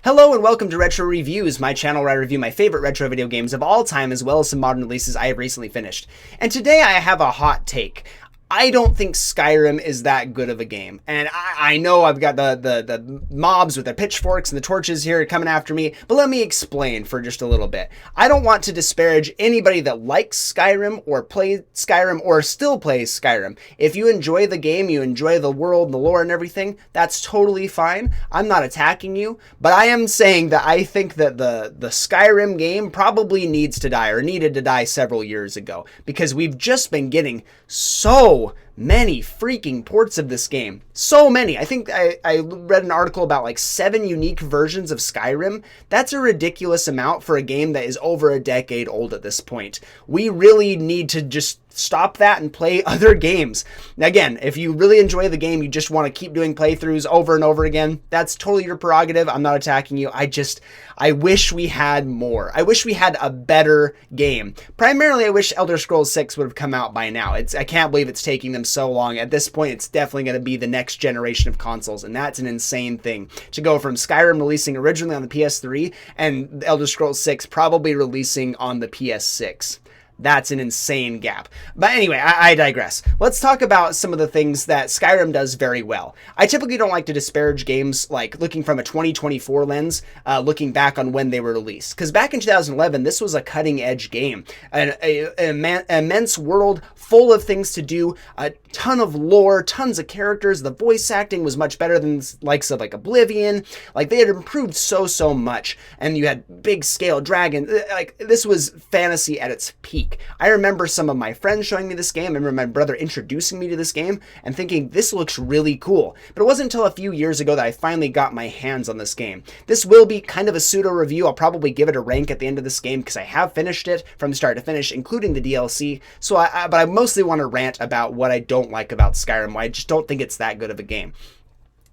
Hello and welcome to Retro Reviews, my channel where I review my favorite retro video games of all time as well as some modern releases I have recently finished. And today I have a hot take. I don't think Skyrim is that good of a game. And I know I've got the mobs with the pitchforks and the torches here coming after me, but let me explain for just a little bit. I don't want to disparage anybody that likes Skyrim or played Skyrim or still plays Skyrim. If you enjoy the game, you enjoy the world, the lore and everything, that's totally fine. I'm not attacking you, but I am saying that I think that the Skyrim game probably needs to die or needed to die several years ago because we've just been getting so many freaking ports of this game. So many. I think I read an article about like 7 unique versions of Skyrim. That's a ridiculous amount for a game that is over a decade old at this point. We really need to just stop that and play other games. Now, again, if you really enjoy the game, you just want to keep doing playthroughs over and over again, that's totally your prerogative. I'm not attacking you. I wish we had more. I wish we had a better game. Primarily, I wish Elder Scrolls 6 would have come out by now. I can't believe it's taking them so long. At this point, it's definitely going to be the next generation of consoles, and that's an insane thing. To go from Skyrim releasing originally on the PS3 and Elder Scrolls 6 probably releasing on the PS6. That's an insane gap. But anyway, I digress. Let's talk about some of the things that Skyrim does very well. I typically don't like to disparage games like looking from a 2024 lens, looking back on when they were released. Because back in 2011, this was a cutting edge game. An immense world full of things to do, a ton of lore, tons of characters. The voice acting was much better than the likes of like Oblivion. Like they had improved so much. And you had big scale dragon. Like this was fantasy at its peak. I remember some of my friends showing me this game. I remember my brother introducing me to this game and thinking this looks really cool. But it wasn't until a few years ago that I finally got my hands on this game. This will be kind of a pseudo review. I'll probably give it a rank at the end of this game because I have finished it from start to finish, including the DLC. So but I mostly want to rant about what I don't like about Skyrim, why I just don't think it's that good of a game.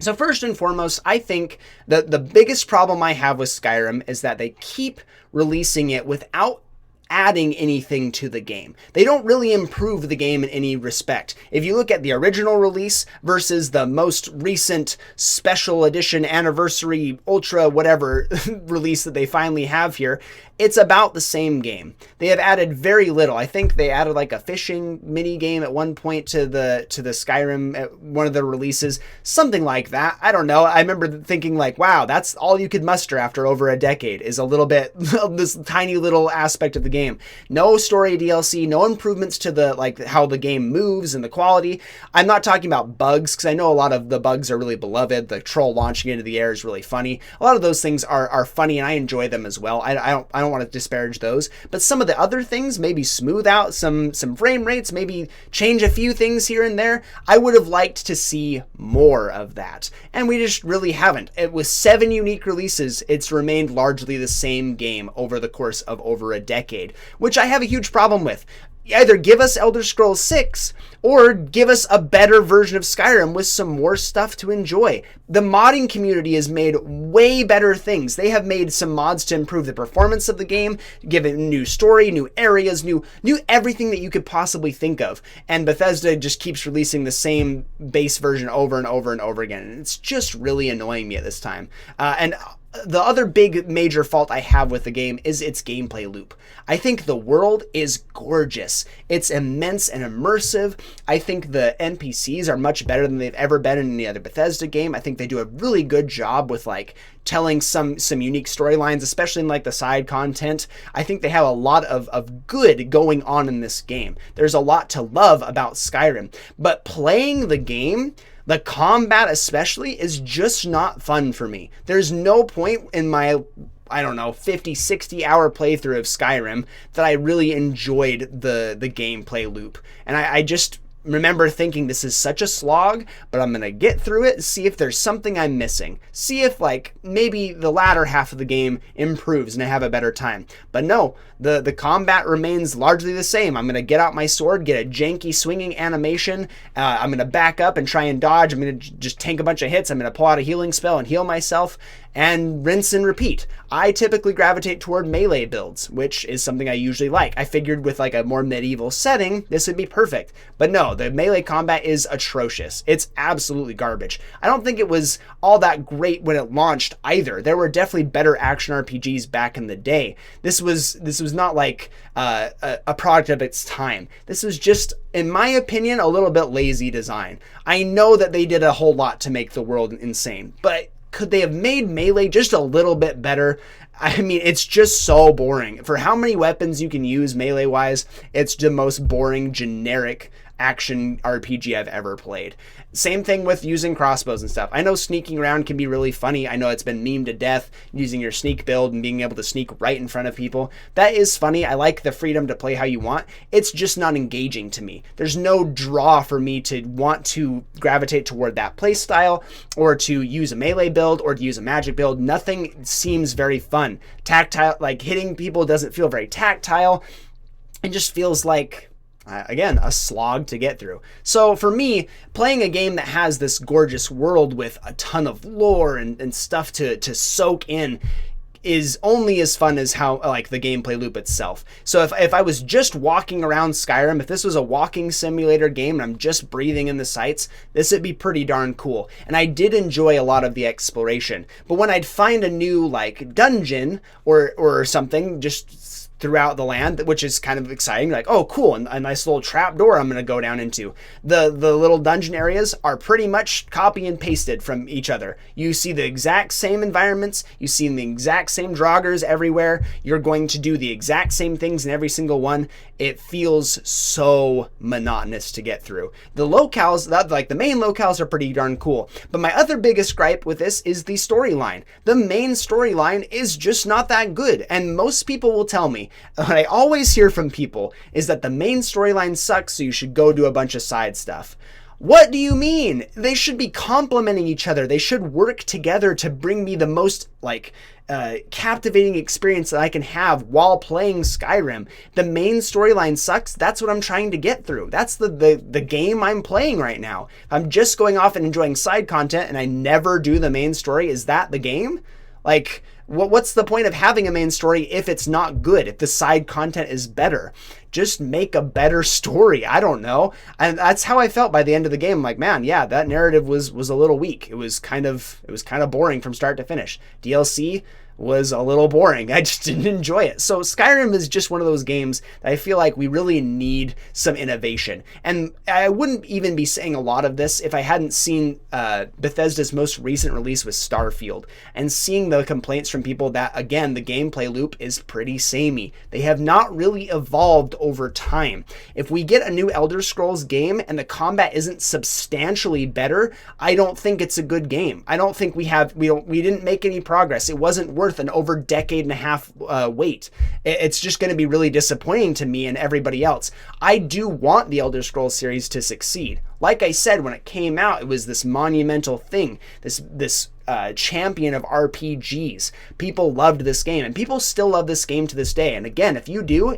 So first and foremost, I think that the biggest problem I have with Skyrim is that they keep releasing it without adding anything to the game. They don't really improve the game in any respect. If you look at the original release versus the most recent special edition anniversary ultra whatever release that they finally have here, it's about the same game. They have added very little. I think they added like a fishing mini game at one point to the Skyrim at one of the releases, something like that. I don't know. I remember thinking like, wow, that's all you could muster after over a decade is a little bit this tiny little aspect of the game. No story DLC, no improvements to the like how the game moves and the quality. I'm not talking about bugs because I know a lot of the bugs are really beloved. The troll launching into the air is really funny. A lot of those things are funny and I enjoy them as well. I don't want to disparage those, but some of the other things, maybe smooth out some frame rates, maybe change a few things here and there. I would have liked to see more of that, and we just really haven't. It was 7 unique releases. It's remained largely the same game over the course of over a decade, which I have a huge problem with. Either give us Elder Scrolls 6 or give us a better version of Skyrim with some more stuff to enjoy. The modding community has made way better things. They have made some mods to improve the performance of the game, give it new story, new areas, new everything that you could possibly think of. And Bethesda just keeps releasing the same base version over and over and over again. And it's just really annoying me at this time. And the other big major fault I have with the game is its gameplay loop. I think the world is gorgeous. It's immense and immersive. I think the NPCs are much better than they've ever been in any other Bethesda game. I think they do a really good job with like telling some unique storylines, especially in like the side content. I think they have a lot of good going on in this game. There's a lot to love about Skyrim, but playing the game, the combat especially, is just not fun for me. There's no point in my, I don't know, 50, 60 hour playthrough of Skyrim that I really enjoyed the gameplay loop. And I just remember thinking this is such a slog, but I'm going to get through it and see if there's something I'm missing. See if like maybe the latter half of the game improves and I have a better time. But no, the combat remains largely the same. I'm going to get out my sword, get a janky swinging animation. I'm going to back up and try and dodge. I'm going to just tank a bunch of hits. I'm going to pull out a healing spell and heal myself. and rinse and repeat. I typically gravitate toward melee builds, which is something I usually like. I figured with like a more medieval setting, this would be perfect. But no, the melee combat is atrocious. It's absolutely garbage. I don't think it was all that great when it launched either. There were definitely better action RPGs back in the day. This was not like a product of its time. This was just, in my opinion, a little bit lazy design. I know that they did a whole lot to make the world insane, but could they have made melee just a little bit better? I mean, it's just so boring. For how many weapons you can use melee-wise, it's the most boring, generic action RPG I've ever played. Same thing with using crossbows and stuff. I know sneaking around can be really funny. I know it's been memed to death, using your sneak build and being able to sneak right in front of people. That is funny. I like the freedom to play how you want. It's just not engaging to me. There's no draw for me to want to gravitate toward that play style, or to use a melee build, or to use a magic build. Nothing seems very fun. Tactile, like hitting people doesn't feel very tactile. It just feels like, again, a slog to get through. So for me, playing a game that has this gorgeous world with a ton of lore and stuff to soak in is only as fun as how, like, the gameplay loop itself. So if I was just walking around Skyrim, if this was a walking simulator game and I'm just breathing in the sights, this would be pretty darn cool. And I did enjoy a lot of the exploration. But when I'd find a new, like, dungeon or something just throughout the land, which is kind of exciting, like, oh cool, and a nice little trap door I'm going to go down into. The little dungeon areas are pretty much copy and pasted from each other. You see the exact same environments, you see the exact same draugrs everywhere, you're going to do the exact same things in every single one. It feels so monotonous to get through. The locales, like the main locales, are pretty darn cool, but my other biggest gripe with this is the storyline. The main storyline is just not that good, and most people will tell me, what I always hear from people is that the main storyline sucks, so you should go do a bunch of side stuff. What do you mean? They should be complementing each other. They should work together to bring me the most, like, captivating experience that I can have while playing Skyrim. The main storyline sucks. That's what I'm trying to get through. That's the game I'm playing right now. If I'm just going off and enjoying side content and I never do the main story, is that the game? Like, what's the point of having a main story if it's not good, if the side content is better? Just make a better story. I don't know. And that's how I felt by the end of the game. I'm like, man, yeah, that narrative was a little weak. It was kind of boring from start to finish. DLC was a little boring. I just didn't enjoy it. So Skyrim is just one of those games that I feel like we really need some innovation. And I wouldn't even be saying a lot of this if I hadn't seen Bethesda's most recent release with Starfield, and seeing the complaints from people that, again, the gameplay loop is pretty samey. They have not really evolved over time. If we get a new Elder Scrolls game and the combat isn't substantially better, I don't think it's a good game. I don't think we didn't make any progress. It wasn't worth an over decade and a half wait. It's just going to be really disappointing to me and everybody else. I do want the Elder Scrolls series to succeed. Like I said, when it came out, it was this monumental thing, this champion of RPGs. People loved this game, and people still love this game to this day. And again, if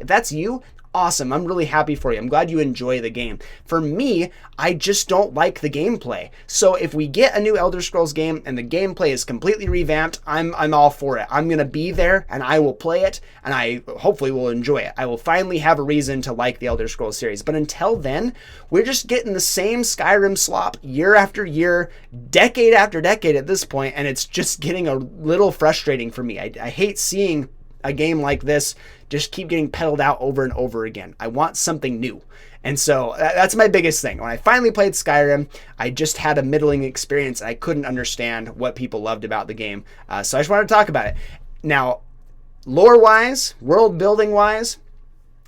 that's you, awesome. I'm really happy for you. I'm glad you enjoy the game. For me, I just don't like the gameplay. So if we get a new Elder Scrolls game and the gameplay is completely revamped, I'm all for it. I'm going to be there and I will play it, and I hopefully will enjoy it. I will finally have a reason to like the Elder Scrolls series. But until then, we're just getting the same Skyrim slop year after year, decade after decade at this point, and it's just getting a little frustrating for me. I hate seeing a game like this just keep getting peddled out over and over again. I want something new. And so that's my biggest thing. When I finally played Skyrim, I just had a middling experience. I couldn't understand what people loved about the game. So I just wanted to talk about it. Now, lore-wise, world-building-wise,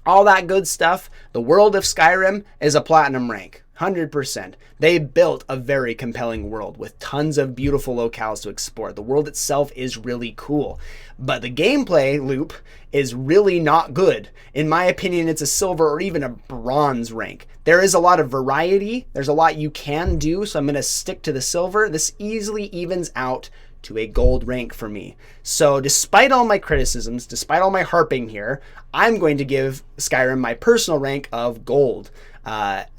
all that good stuff, the world of Skyrim is a platinum rank. 100%. They built a very compelling world with tons of beautiful locales to explore. The world itself is really cool, but the gameplay loop is really not good. In my opinion, it's a silver or even a bronze rank. There is a lot of variety. There's a lot you can do, so I'm going to stick to the silver. This easily evens out to a gold rank for me. So despite all my criticisms, despite all my harping here, I'm going to give Skyrim my personal rank of gold.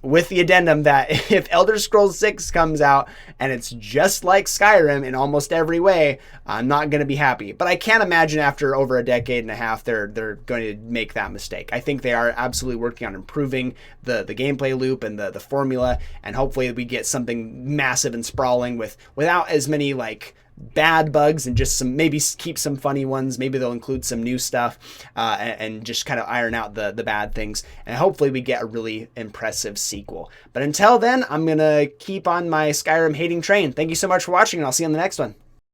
with the addendum that if Elder Scrolls 6 comes out and it's just like Skyrim in almost every way, I'm not going to be happy. But I can't imagine after over a decade and a half they're going to make that mistake. I think they are absolutely working on improving the gameplay loop and the formula, and hopefully we get something massive and sprawling without as many like bad bugs and just maybe keep some funny ones. Maybe they'll include some new stuff and just kind of iron out the bad things, and hopefully we get a really impressive sequel. But until then, I'm gonna keep on my Skyrim hating train. Thank you so much for watching, and I'll see you on the next one.